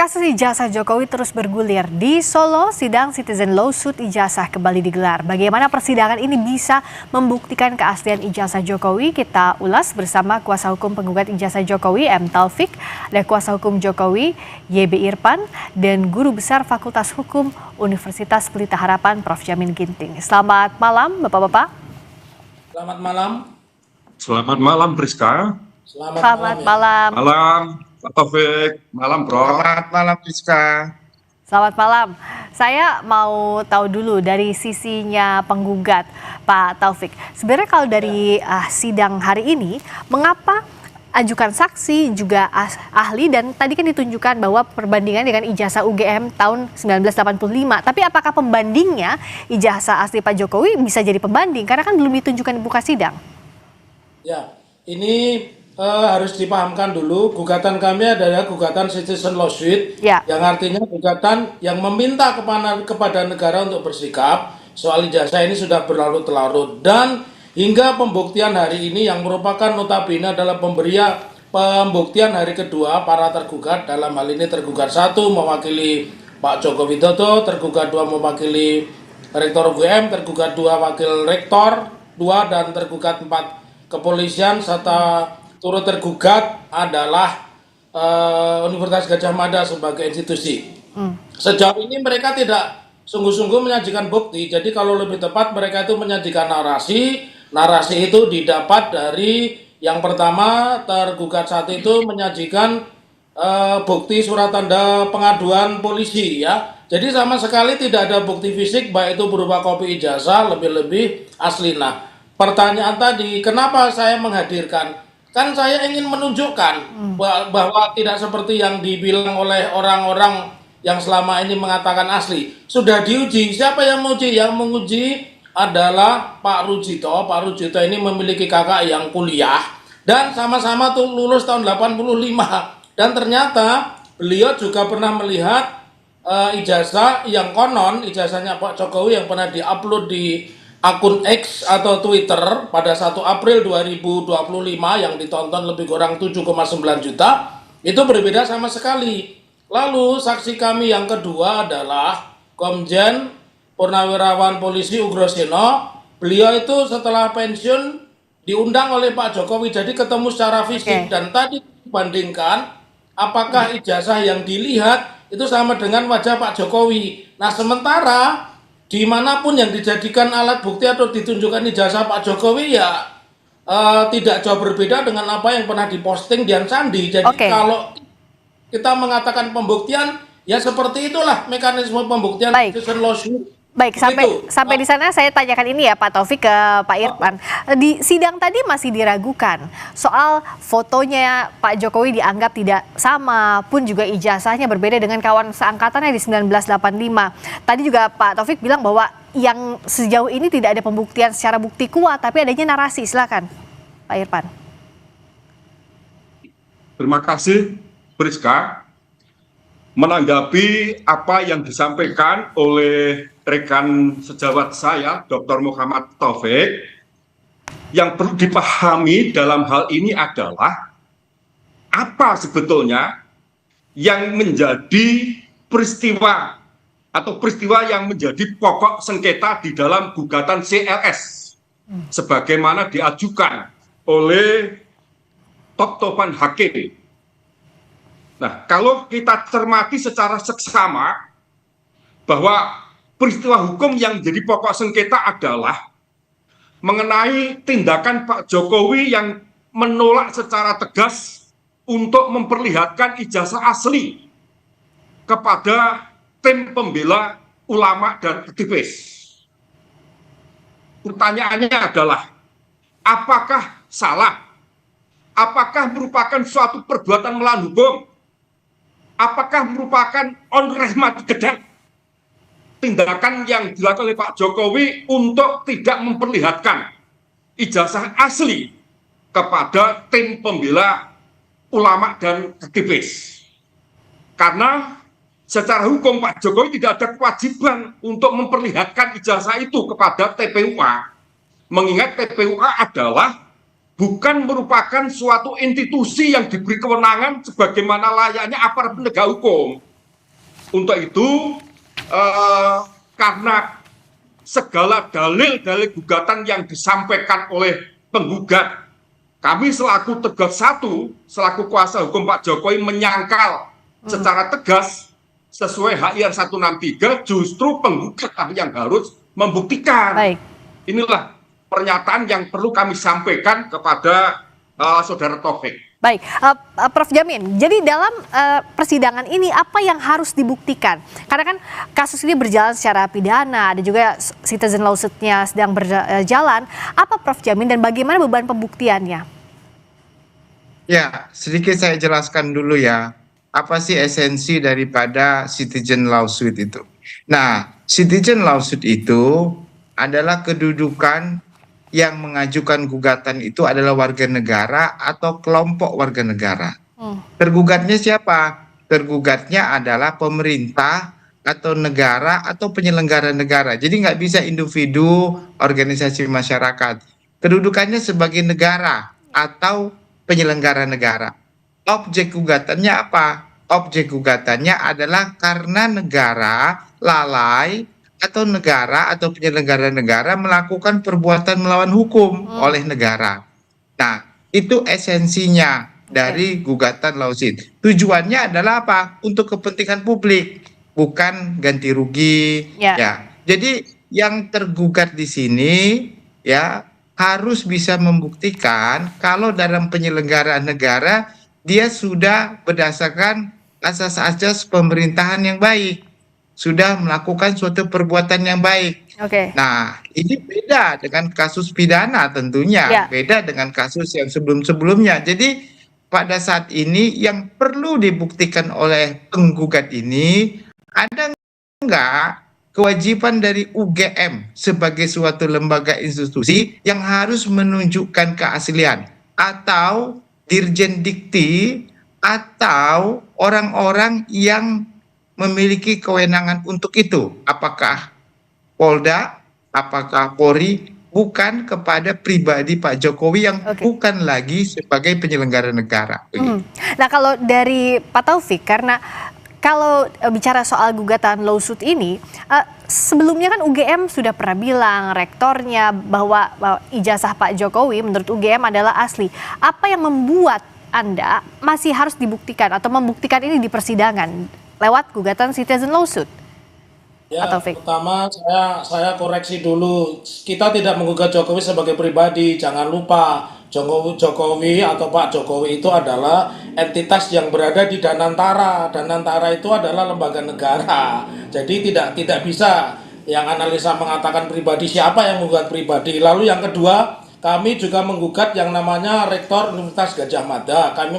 Kasus ijazah Jokowi terus bergulir. Di Solo, sidang Citizen Lawsuit ijazah kembali digelar. Bagaimana persidangan ini bisa membuktikan keaslian ijazah Jokowi? Kita ulas bersama kuasa hukum penggugat ijazah Jokowi, M. Taufik, dan kuasa hukum Jokowi, YB Irfan, dan Guru Besar Fakultas Hukum Universitas Pelita Harapan, Prof. Jamin Ginting. Selamat malam, Bapak-Bapak. Selamat malam. Selamat malam, Priska. Selamat malam. Malam, Pak Taufik. Malam, Bro. Selamat malam, Rizka. Selamat malam. Saya mau tahu dulu dari sisinya penggugat, Pak Taufik. Sebenarnya kalau dari sidang hari ini, mengapa ajukan saksi juga ahli dan tadi kan ditunjukkan bahwa perbandingan dengan ijazah UGM tahun 1985. Tapi apakah pembandingnya ijazah asli Pak Jokowi bisa jadi pembanding? Karena kan belum ditunjukkan di muka sidang. Ya, ini harus dipahamkan dulu, gugatan kami adalah gugatan Citizen Lawsuit, yang artinya gugatan yang meminta kepada negara untuk bersikap soal ijazah ini sudah berlarut-larut, dan hingga pembuktian hari ini yang merupakan notabene adalah pembuktian hari kedua para tergugat. Dalam hal ini tergugat 1 mewakili Pak Joko Widodo, tergugat 2 mewakili Rektor UGM, tergugat 2 wakil Rektor 2, dan tergugat 4 kepolisian, serta turut tergugat adalah Universitas Gadjah Mada sebagai institusi. Sejauh ini mereka tidak sungguh-sungguh menyajikan bukti, jadi kalau lebih tepat mereka itu menyajikan narasi. Narasi itu didapat dari yang pertama, tergugat 1 itu menyajikan bukti surat tanda pengaduan polisi, ya. Jadi sama sekali tidak ada bukti fisik, baik itu berupa kopi ijazah, lebih-lebih asli. Nah, pertanyaan tadi, kenapa saya menghadirkan? Kan saya ingin menunjukkan bahwa tidak seperti yang dibilang oleh orang-orang yang selama ini mengatakan asli. Sudah diuji. Siapa yang menguji? Yang menguji adalah Pak Rujito. Pak Rujito ini memiliki kakak yang kuliah dan sama-sama tuh lulus tahun 85. Dan ternyata beliau juga pernah melihat ijazah yang konon, ijazahnya Pak Jokowi yang pernah diupload di akun X atau Twitter pada 1 April 2025 yang ditonton lebih kurang 7,9 juta, itu berbeda sama sekali. Lalu saksi kami yang kedua adalah Komjen Purnawirawan Polisi Ugroseno. Beliau itu setelah pensiun diundang oleh Pak Jokowi, jadi ketemu secara fisik. Dan tadi dibandingkan apakah ijazah yang dilihat itu sama dengan wajah Pak Jokowi. Nah, sementara dimanapun yang dijadikan alat bukti atau ditunjukkan ijazah Pak Jokowi, ya tidak jauh berbeda dengan apa yang pernah diposting Dian Sandi. Jadi kalau kita mengatakan pembuktian, ya seperti itulah mekanisme pembuktian. Baik, sampai di sana saya tanyakan ini ya Pak Taufik ke Pak Irfan. Di sidang tadi masih diragukan soal fotonya Pak Jokowi dianggap tidak sama, pun juga ijazahnya berbeda dengan kawan seangkatannya di 1985. Tadi juga Pak Taufik bilang bahwa yang sejauh ini tidak ada pembuktian secara bukti kuat, tapi adanya narasi. Silakan Pak Irfan. Terima kasih, Priska. Menanggapi apa yang disampaikan oleh rekan sejawat saya, Dr. Muhammad Taufik, yang perlu dipahami dalam hal ini adalah apa sebetulnya yang menjadi peristiwa atau peristiwa yang menjadi pokok sengketa di dalam gugatan CLS sebagaimana diajukan oleh top-topan hakim. Nah, kalau kita cermati secara seksama bahwa peristiwa hukum yang menjadi pokok sengketa adalah mengenai tindakan Pak Jokowi yang menolak secara tegas untuk memperlihatkan ijazah asli kepada tim pembela ulama dan aktivis. Pertanyaannya adalah, apakah salah? Apakah merupakan suatu perbuatan melawan hukum? Apakah merupakan onrehmat gedek tindakan yang dilakukan oleh Pak Jokowi untuk tidak memperlihatkan ijazah asli kepada tim pembela ulama dan aktivis? Karena secara hukum Pak Jokowi tidak ada kewajiban untuk memperlihatkan ijazah itu kepada TPUA, mengingat TPUA adalah bukan merupakan suatu institusi yang diberi kewenangan sebagaimana layaknya aparat penegak hukum. Untuk itu, karena segala dalil-dalil gugatan yang disampaikan oleh penggugat, kami selaku Tegas 1, selaku kuasa hukum Pak Jokowi menyangkal secara tegas sesuai HIR 163, justru penggugat yang harus membuktikan. Baik. Inilah pernyataan yang perlu kami sampaikan kepada Saudara Taufik. Baik, Prof. Jamin, jadi dalam persidangan ini apa yang harus dibuktikan? Karena kan kasus ini berjalan secara pidana, ada juga citizen lawsuit-nya sedang berjalan. Apa Prof. Jamin dan bagaimana beban pembuktiannya? Ya, sedikit saya jelaskan dulu ya. Apa sih esensi daripada citizen lawsuit itu? Nah, citizen lawsuit itu adalah kedudukan yang mengajukan gugatan itu adalah warga negara atau kelompok warga negara. Tergugatnya siapa? Tergugatnya adalah pemerintah atau negara atau penyelenggara negara. Jadi nggak bisa individu, organisasi masyarakat. Kedudukannya sebagai negara atau penyelenggara negara. Objek gugatannya apa? Objek gugatannya adalah karena negara lalai atau negara atau penyelenggara negara melakukan perbuatan melawan hukum oleh negara. Nah, itu esensinya dari gugatan lawsuit. Tujuannya adalah apa? Untuk kepentingan publik, bukan ganti rugi. Ya. Jadi yang tergugat di sini ya harus bisa membuktikan kalau dalam penyelenggaraan negara dia sudah berdasarkan asas-asas pemerintahan yang baik, sudah melakukan suatu perbuatan yang baik. Nah, ini beda dengan kasus pidana tentunya, beda dengan kasus yang sebelum-sebelumnya. Jadi pada saat ini yang perlu dibuktikan oleh penggugat ini, ada enggak kewajiban dari UGM sebagai suatu lembaga institusi yang harus menunjukkan keaslian, atau Dirjen Dikti, atau orang-orang yang memiliki kewenangan untuk itu, apakah Polda, apakah Polri, bukan kepada pribadi Pak Jokowi yang bukan lagi sebagai penyelenggara negara. Nah, kalau dari Pak Taufik, karena kalau bicara soal gugatan lawsuit ini, sebelumnya kan UGM sudah pernah bilang, rektornya, bahwa ijazah Pak Jokowi menurut UGM adalah asli. Apa yang membuat Anda masih harus dibuktikan atau membuktikan ini di persidangan lewat gugatan citizen lawsuit? Ya, pertama saya koreksi dulu. Kita tidak menggugat Jokowi sebagai pribadi. Jangan lupa, Jokowi atau Pak Jokowi itu adalah entitas yang berada di Danantara. Danantara itu adalah lembaga negara. Jadi tidak bisa yang analisa mengatakan pribadi. Siapa yang menggugat pribadi? Lalu yang kedua, kami juga menggugat yang namanya Rektor Universitas Gadjah Mada. Kami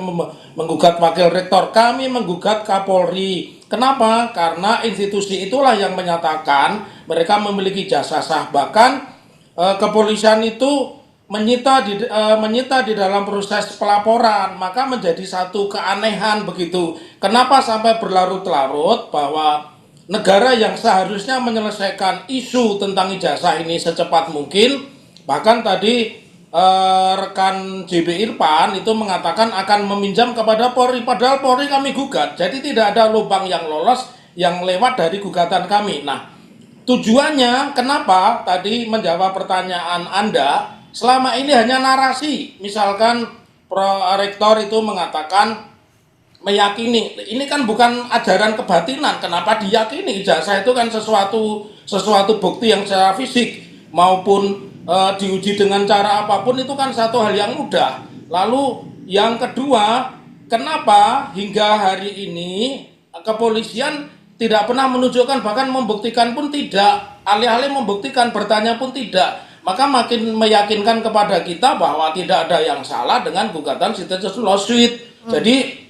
menggugat Wakil Rektor. Kami menggugat Kapolri. Kenapa? Karena institusi itulah yang menyatakan mereka memiliki jasa sah. Bahkan kepolisian itu menyita di dalam proses pelaporan. Maka menjadi satu keanehan begitu. Kenapa sampai berlarut-larut bahwa negara yang seharusnya menyelesaikan isu tentang ijazah ini secepat mungkin, bahkan tadi rekan JB Irfan itu mengatakan akan meminjam kepada Polri, padahal Polri kami gugat. Jadi tidak ada lubang yang lolos yang lewat dari gugatan kami. Nah, tujuannya kenapa tadi menjawab pertanyaan Anda, selama ini hanya narasi. Misalkan Rektor itu mengatakan meyakini, ini kan bukan ajaran kebatinan, kenapa diyakini? Ijazah itu kan sesuatu bukti yang secara fisik maupun diuji dengan cara apapun itu kan satu hal yang mudah. Lalu yang kedua, kenapa hingga hari ini kepolisian tidak pernah menunjukkan, bahkan membuktikan pun tidak, alih-alih membuktikan bertanya pun tidak, maka makin meyakinkan kepada kita bahwa tidak ada yang salah dengan gugatan citizen lawsuit. Jadi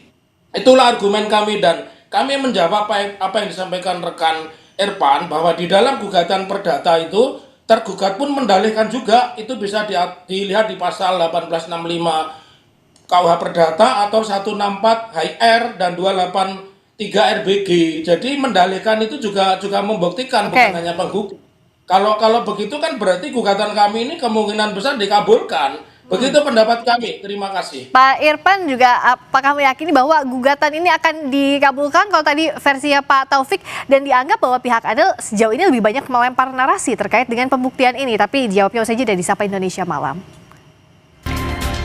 itulah argumen kami, dan kami menjawab apa yang disampaikan rekan Irfan, bahwa di dalam gugatan perdata itu tergugat pun mendalihkan juga, itu bisa dilihat di pasal 1865 KUH Perdata atau 164 HIR dan 283 RBG. Jadi mendalihkan itu juga membuktikan, bukan hanya penggugat. Kalau begitu kan berarti gugatan kami ini kemungkinan besar dikabulkan. Begitu pendapat kami. Terima kasih. Pak Irfan juga apakah meyakini bahwa gugatan ini akan dikabulkan kalau tadi versinya Pak Taufik, dan dianggap bahwa pihak Anda sejauh ini lebih banyak melempar narasi terkait dengan pembuktian ini, tapi jawabnya usai jeda di Sapa Indonesia Malam.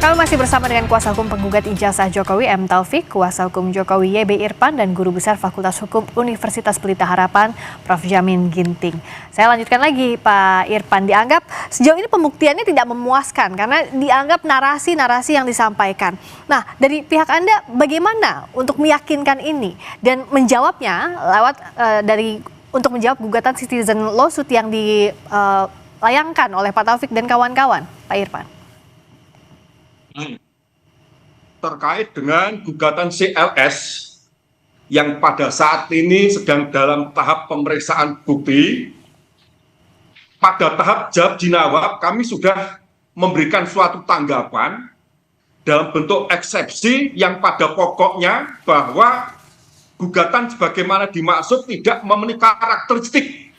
Kami masih bersama dengan kuasa hukum penggugat ijazah Jokowi M. Taufik, kuasa hukum Jokowi YB Irfan, dan Guru Besar Fakultas Hukum Universitas Pelita Harapan Prof. Jamin Ginting. Saya lanjutkan lagi Pak Irfan, dianggap sejauh ini pembuktiannya tidak memuaskan karena dianggap narasi-narasi yang disampaikan. Nah, dari pihak Anda bagaimana untuk meyakinkan ini dan menjawabnya lewat untuk menjawab gugatan citizen lawsuit yang dilayangkan oleh Pak Taufik dan kawan-kawan, Pak Irfan? Terkait dengan gugatan CLS yang pada saat ini sedang dalam tahap pemeriksaan bukti, pada tahap jawab jinawab kami sudah memberikan suatu tanggapan dalam bentuk eksepsi yang pada pokoknya bahwa gugatan sebagaimana dimaksud tidak memenuhi karakteristik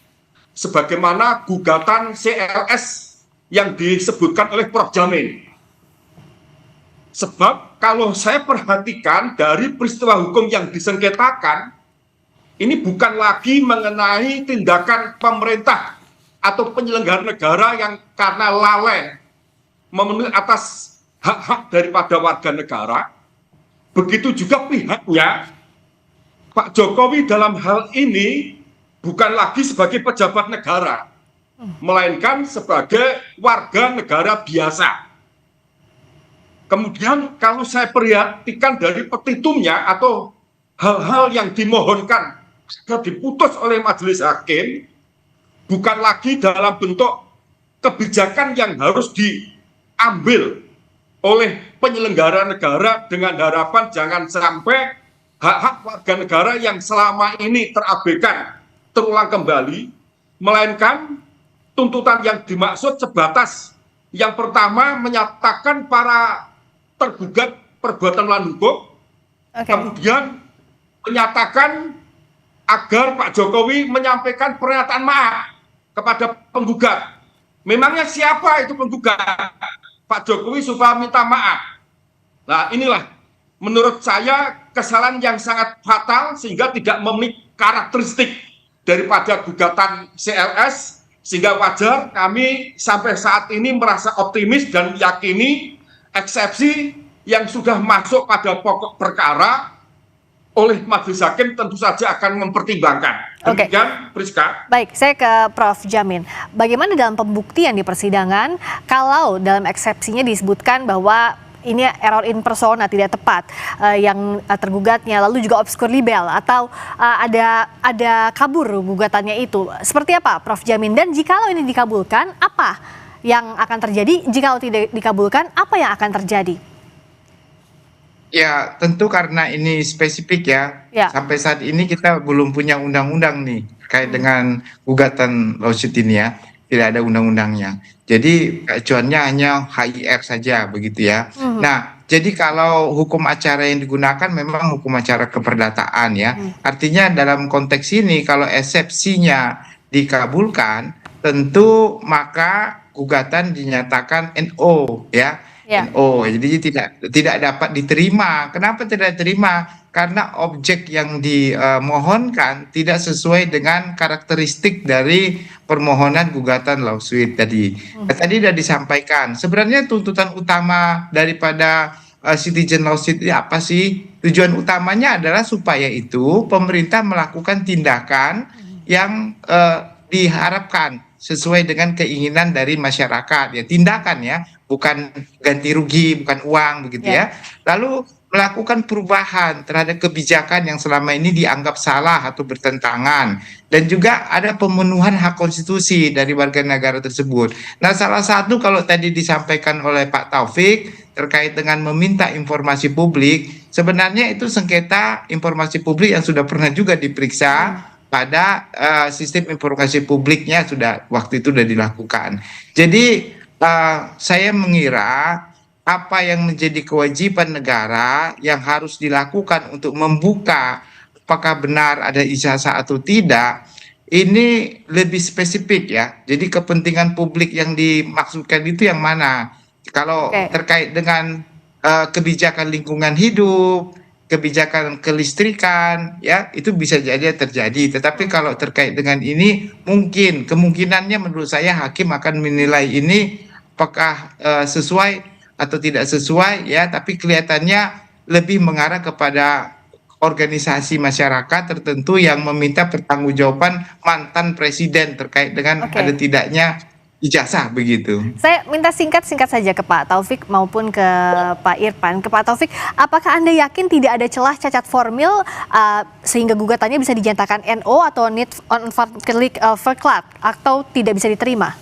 sebagaimana gugatan CLS yang disebutkan oleh Prof. Jamin. Sebab kalau saya perhatikan dari peristiwa hukum yang disengketakan, ini bukan lagi mengenai tindakan pemerintah atau penyelenggara negara yang karena lalai memenuhi atas hak-hak daripada warga negara. Begitu juga pihaknya, Pak Jokowi dalam hal ini bukan lagi sebagai pejabat negara, melainkan sebagai warga negara biasa. Kemudian kalau saya perhatikan dari petitumnya atau hal-hal yang dimohonkan diputus oleh majelis hakim, bukan lagi dalam bentuk kebijakan yang harus diambil oleh penyelenggara negara dengan harapan jangan sampai hak-hak warga negara yang selama ini terabaikan terulang kembali, melainkan tuntutan yang dimaksud sebatas yang pertama menyatakan para tergugat perbuatan melawan hukum, kemudian menyatakan agar Pak Jokowi menyampaikan pernyataan maaf kepada penggugat. Memangnya siapa itu penggugat? Pak Jokowi supaya minta maaf. Nah, inilah menurut saya kesalahan yang sangat fatal sehingga tidak memenuhi karakteristik daripada gugatan CLS, sehingga wajar kami sampai saat ini merasa optimis dan yakini eksepsi yang sudah masuk pada pokok perkara oleh majelis hakim tentu saja akan mempertimbangkan. Demikian, Priska. Baik, saya ke Prof. Jamin. Bagaimana dalam pembuktian di persidangan kalau dalam eksepsinya disebutkan bahwa ini error in persona tidak tepat yang tergugatnya, lalu juga obscur libel atau ada kabur gugatannya itu. Seperti apa, Prof. Jamin? Dan jikalau ini dikabulkan, apa yang akan terjadi? Jika tidak dikabulkan, apa yang akan terjadi? Ya, tentu karena ini spesifik ya. Sampai saat ini kita belum punya undang-undang nih terkait dengan gugatan lawsuit ini ya. Tidak ada undang-undangnya. Jadi acuannya hanya HIR saja begitu ya. Nah, jadi kalau hukum acara yang digunakan memang hukum acara keperdataan ya. Artinya dalam konteks ini kalau eksepsinya dikabulkan, tentu maka gugatan dinyatakan NO ya. NO, jadi tidak dapat diterima. Kenapa tidak diterima? Karena objek yang dimohonkan tidak sesuai dengan karakteristik dari permohonan gugatan lawsuit tadi. Tadi sudah disampaikan. Sebenarnya tuntutan utama daripada citizen lawsuit ini apa sih? Tujuan utamanya adalah supaya itu pemerintah melakukan tindakan yang diharapkan sesuai dengan keinginan dari masyarakat ya, tindakan ya, bukan ganti rugi, bukan uang begitu ya. Lalu melakukan perubahan terhadap kebijakan yang selama ini dianggap salah atau bertentangan, dan juga ada pemenuhan hak konstitusi dari warga negara tersebut. Nah, salah satu kalau tadi disampaikan oleh Pak Taufik terkait dengan meminta informasi publik, sebenarnya itu sengketa informasi publik yang sudah pernah juga diperiksa pada sistem informasi publiknya waktu itu sudah dilakukan. Jadi saya mengira apa yang menjadi kewajiban negara yang harus dilakukan untuk membuka apakah benar ada ijazah atau tidak, ini lebih spesifik ya. Jadi kepentingan publik yang dimaksudkan itu yang mana? Kalau terkait dengan kebijakan lingkungan hidup, kebijakan kelistrikan, ya itu bisa jadi terjadi. Tetapi kalau terkait dengan ini, mungkin kemungkinannya menurut saya hakim akan menilai ini apakah sesuai atau tidak sesuai, ya. Tapi kelihatannya lebih mengarah kepada organisasi masyarakat tertentu yang meminta pertanggungjawaban mantan presiden terkait dengan ada tidaknya ijazah begitu. Saya minta singkat saja ke Pak Taufik maupun ke Pak Irfan. Ke Pak Taufik, apakah Anda yakin tidak ada celah cacat formil sehingga gugatannya bisa dinyatakan NO atau need on verklad atau tidak bisa diterima?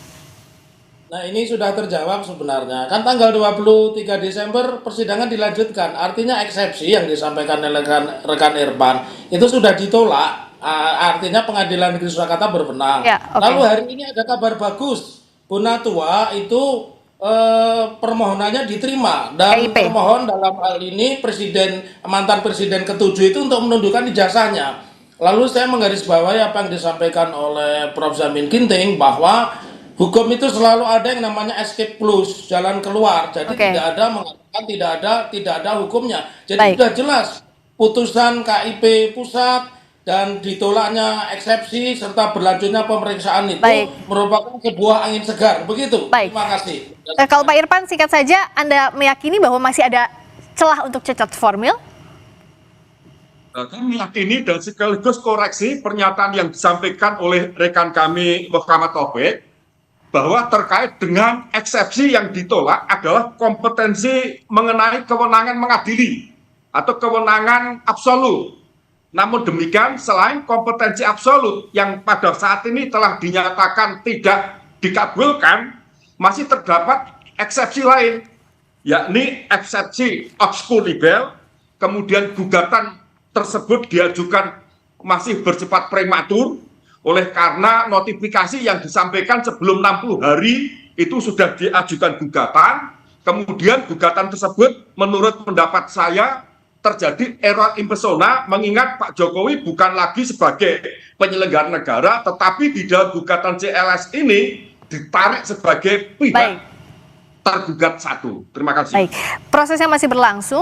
Nah, ini sudah terjawab sebenarnya. Kan tanggal 23 Desember persidangan dilanjutkan. Artinya eksepsi yang disampaikan oleh rekan Irfan itu sudah ditolak. Artinya pengadilan negeri Surakarta berwenang. Lalu hari ini ada kabar bagus. Bonatua itu permohonannya diterima dan termohon dalam hal ini mantan presiden ke-7 itu untuk menundukkan ijazahnya. Lalu saya menggarisbawahi apa yang disampaikan oleh Prof. Jamin Ginting bahwa hukum itu selalu ada yang namanya escape clause, jalan keluar. Jadi tidak ada mengatakan tidak ada hukumnya. Jadi sudah jelas putusan KIP pusat dan ditolaknya eksepsi serta berlanjutnya pemeriksaan itu merupakan sebuah angin segar. Begitu. Terima kasih. Kalau Pak Irfan singkat saja, Anda meyakini bahwa masih ada celah untuk cacat formil? Kami meyakini dan sekaligus koreksi pernyataan yang disampaikan oleh rekan kami Muhammad Taufik bahwa terkait dengan eksepsi yang ditolak adalah kompetensi mengenai kewenangan mengadili atau kewenangan absolut. Namun demikian, selain kompetensi absolut yang pada saat ini telah dinyatakan tidak dikabulkan, masih terdapat eksepsi lain, yakni eksepsi obscur libel, kemudian gugatan tersebut diajukan masih bersifat prematur, oleh karena notifikasi yang disampaikan sebelum 60 hari itu sudah diajukan gugatan, kemudian gugatan tersebut menurut pendapat saya terjadi error impersona, mengingat Pak Jokowi bukan lagi sebagai penyelenggara negara, tetapi di dalam gugatan CLS ini ditarik sebagai pihak tergugat satu. Terima kasih. Baik, prosesnya masih berlangsung.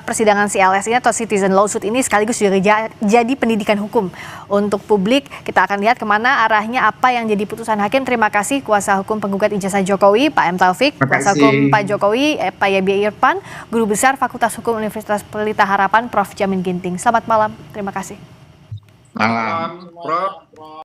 Persidangan CLS ini atau Citizen Lawsuit ini sekaligus juga jadi pendidikan hukum untuk publik. Kita akan lihat kemana arahnya, apa yang jadi putusan hakim. Terima kasih kuasa hukum penggugat ijazah Jokowi, Pak M. Taufik, kuasa hukum Pak Jokowi, Pak YB Irfan, Guru Besar Fakultas Hukum Universitas Pelita Harapan, Prof. Jamin Ginting. Selamat malam. Terima kasih. Malam, Prof.